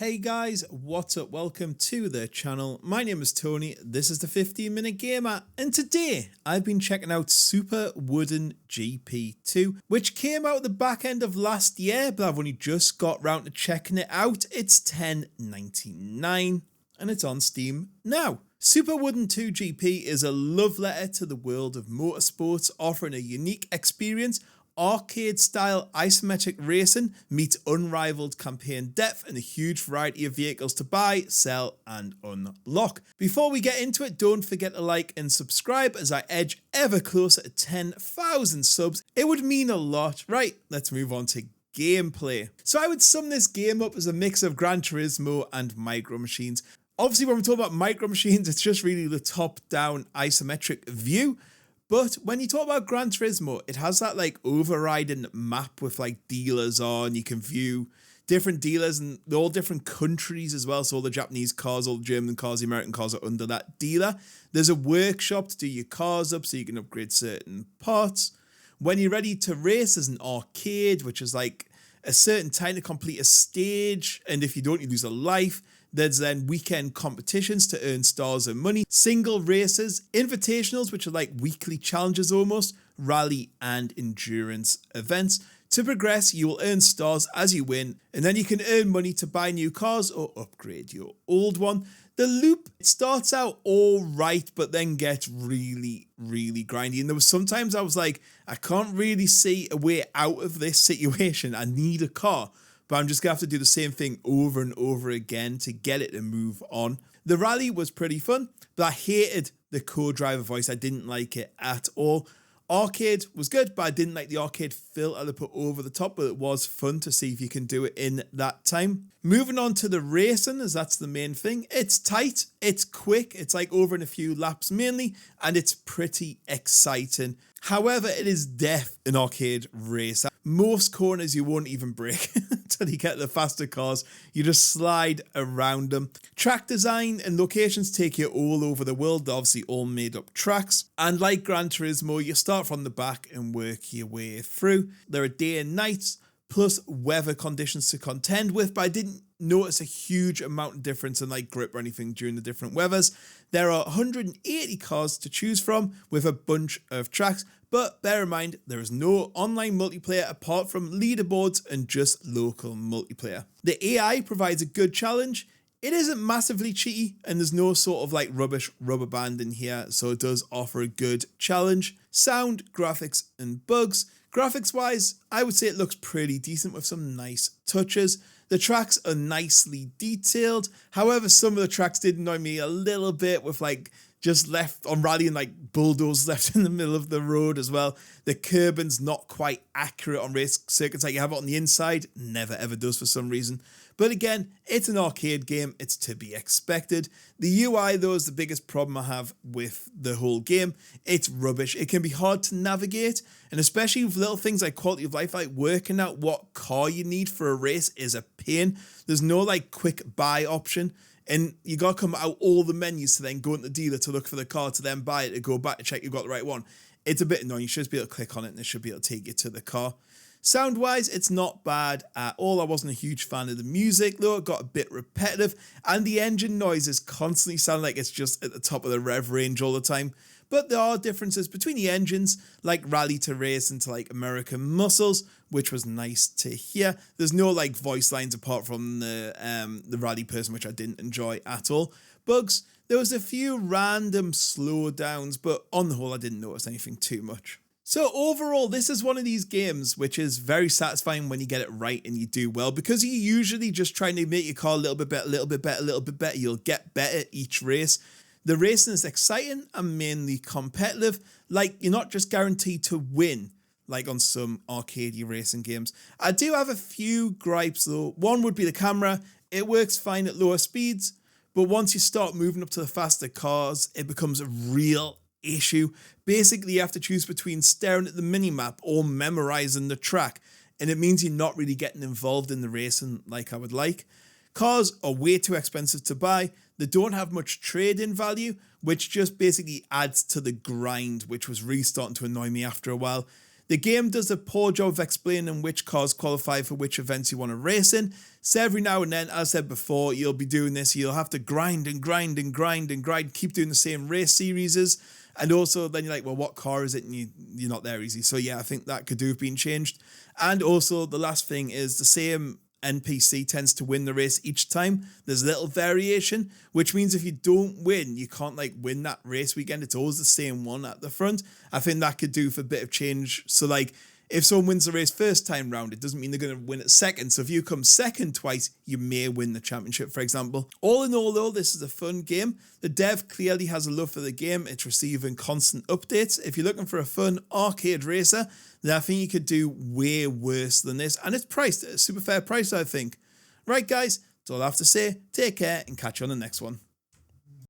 Hey guys, what's up? Welcome to the channel. My name is Tony, this is the 15-Minute Gamer, and today I've been checking out Super Woden GP2, which came out at the back end of last year, but I've only just got round to checking it out. It's $10.99 and it's on Steam now. Super Woden 2 GP is a love letter to the world of motorsports, offering a unique experience. Arcade-style isometric racing meets unrivaled campaign depth and a huge variety of vehicles to buy, sell and unlock. Before we get into it, don't forget to like and subscribe as I edge ever closer to 10,000 subs. It would mean a lot. Right, let's move on to gameplay. So I would sum this game up as a mix of Gran Turismo and Micro Machines. Obviously when we talk about Micro Machines, it's just really the top-down isometric view. But when you talk about Gran Turismo, it has that like overriding map with like dealers on. You can view different dealers and they're all different countries as well. So all the Japanese cars, all the German cars, the American cars are under that dealer. There's a workshop to do your cars up so you can upgrade certain parts. When you're ready to race, there's an arcade, which is like a certain time to complete a stage. And if you don't, you lose a life. There's then weekend competitions to earn stars and money, single races, invitationals, which are like weekly challenges almost, rally and endurance events. To progress, you will earn stars as you win, and then you can earn money to buy new cars or upgrade your old one. The loop starts out all right, but then gets really grindy. And there was sometimes I was like, I can't really see a way out of this situation. I need a car. But I'm just going to have to do the same thing over and over again to get it to move on. The rally was pretty fun, but I hated the co-driver voice. I didn't like it at all. Arcade was good, but I didn't like the arcade filter they put over the top, but it was fun to see if you can do it in that time. Moving on to the racing, as that's the main thing. It's tight, it's quick, it's like over in a few laps mainly, and it's pretty exciting. However, it is death an arcade race. Most corners you won't even brake until you get the faster cars. You just slide around them. Track design and locations take you all over the world. They're obviously all made up tracks. And like Gran Turismo, you start from the back and work your way through. There are day and nights, plus weather conditions to contend with, but I didn't notice a huge amount of difference in like grip or anything during the different weathers. There are 180 cars to choose from with a bunch of tracks, but bear in mind there is no online multiplayer apart from leaderboards and just local multiplayer. The AI provides a good challenge. It isn't massively cheaty and there's no sort of like rubbish rubber band in here, so it does offer a good challenge. Sound, graphics and bugs. Graphics wise, I would say it looks pretty decent with some nice touches. The tracks are nicely detailed. However, some of the tracks did annoy me a little bit with like just left on rally and like bulldozers left in the middle of the road as well. The curbing's not quite accurate on race circuits like you have it on the inside. Never ever does for some reason. But again, it's an arcade game. It's to be expected. The UI though is the biggest problem I have with the whole game. It's rubbish. It can be hard to navigate. And especially with little things like quality of life, like working out what car you need for a race is a pain. There's no like quick buy option. And you got to come out all the menus to then go into the dealer to look for the car to then buy it, to go back to check you've got the right one. It's a bit annoying. You should just be able to click on it and it should be able to take you to the car. Sound-wise, it's not bad at all. I wasn't a huge fan of the music, though. It got a bit repetitive, and the engine noises constantly sound like it's just at the top of the rev range all the time. But there are differences between the engines, like Rally to Race and to like American Muscles, which was nice to hear. There's no like voice lines apart from the Rally person, which I didn't enjoy at all. Bugs, there was a few random slowdowns, but on the whole, I didn't notice anything too much. So overall, this is one of these games which is very satisfying when you get it right and you do well, because you're usually just trying to make your car a little bit better, a little bit better, a little bit better. You'll get better each race. The racing is exciting and mainly competitive. Like, you're not just guaranteed to win, like on some arcadey racing games. I do have a few gripes though. One would be the camera. It works fine at lower speeds, but once you start moving up to the faster cars, it becomes a real issue. Basically, you have to choose between staring at the minimap or memorizing the track, and it means you're not really getting involved in the racing like I would like. Cars are way too expensive to buy. They don't have much trade-in value, which just basically adds to the grind, which was really starting to annoy me after a while. The game does a poor job of explaining which cars qualify for which events you want to race in. So every now and then, as I said before, you'll be doing this. You'll have to grind and grind and grind and grind, keep doing the same race series. And also then you're like, well, what car is it? And you're not there easy. So yeah, I think that could have been changed. And also the last thing is the same NPC tends to win the race each time. There's a little variation, which means if you don't win, you can't like win that race weekend. It's always the same one at the front. I think that could do for a bit of change. So like if someone wins the race first time round, it doesn't mean they're going to win it second. So if you come second twice, you may win the championship, for example. All in all, though, this is a fun game. The dev clearly has a love for the game. It's receiving constant updates. If you're looking for a fun arcade racer, then I think you could do way worse than this. And it's priced at a super fair price, I think. Right, guys, that's all I have to say. Take care and catch you on the next one.